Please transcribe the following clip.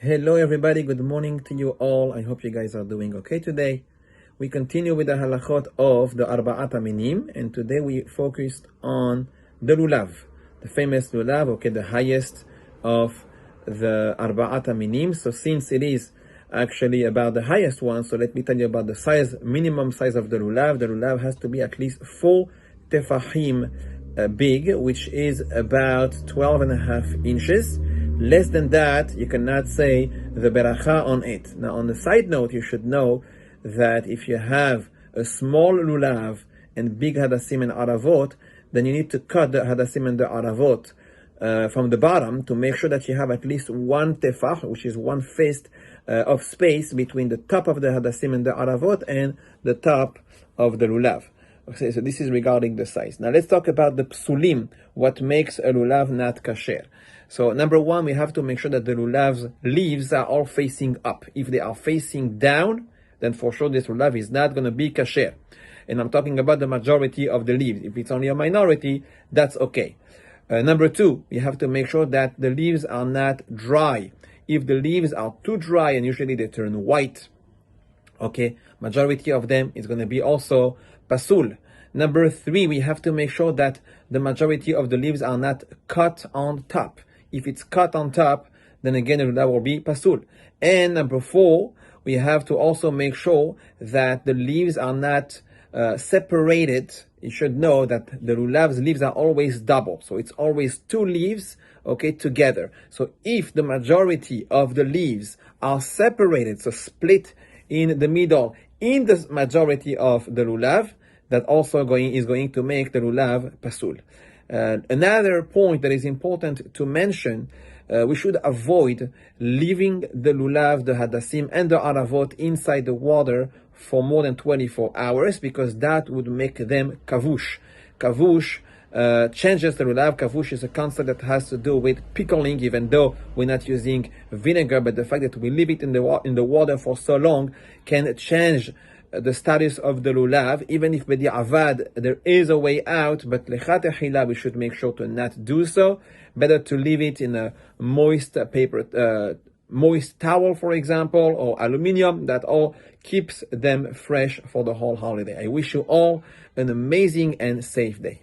Hello everybody, good morning to you all. I hope you guys are doing okay today. We continue with the halachot of the Arba'at Minim, and today we focused on the Lulav, the famous Lulav, okay, the highest of the Arba'at Minim. So since it is actually about the highest one, so let me tell you about the size, minimum size of the Lulav. The Lulav has to be at least 4 tefahim big, which is about 12.5 inches. Less than that, you cannot say the beracha on it. Now, on the side note, you should know that if you have a small lulav and big hadassim and aravot, then you need to cut the hadassim and the aravot from the bottom to make sure that you have at least one tefah, which is one fist of space between the top of the hadassim and the aravot and the top of the lulav. Okay, so this is regarding the size. Now let's talk about the Sulim, what makes a lulav not kasher. So number one, we have to make sure that the lulav's leaves are all facing up. If they are facing down, then for sure this lulav is not going to be kasher. And I'm talking about the majority of the leaves. If it's only a minority, that's okay. Number two, we have to make sure that the leaves are not dry. If the leaves are too dry, and usually they turn white, okay, majority of them is going to be also pasul. Number three, we have to make sure that the majority of the leaves are not cut on top. If it's cut on top, then again, that will be pasul. And number four, we have to also make sure that the leaves are not separated. You should know that the lulav's leaves are always double. So it's always two leaves, okay, together. So if the majority of the leaves are separated, so split in the middle, in the majority of the lulav, that also is going to make the lulav pasul. Another point that is important to mention, we should avoid leaving the lulav, the hadassim, and the aravot inside the water for more than 24 hours, because that would make them kavush. Kavush changes the lulav. Kavush is a concept that has to do with pickling, even though we're not using vinegar, but the fact that we leave it in the water for so long can change the status of the lulav, even if b'di'avad there is a way out, but lechatechila we should make sure to not do so. Better to leave it in a moist paper, moist towel, for example, or aluminium. That all keeps them fresh for the whole holiday. I wish you all an amazing and safe day.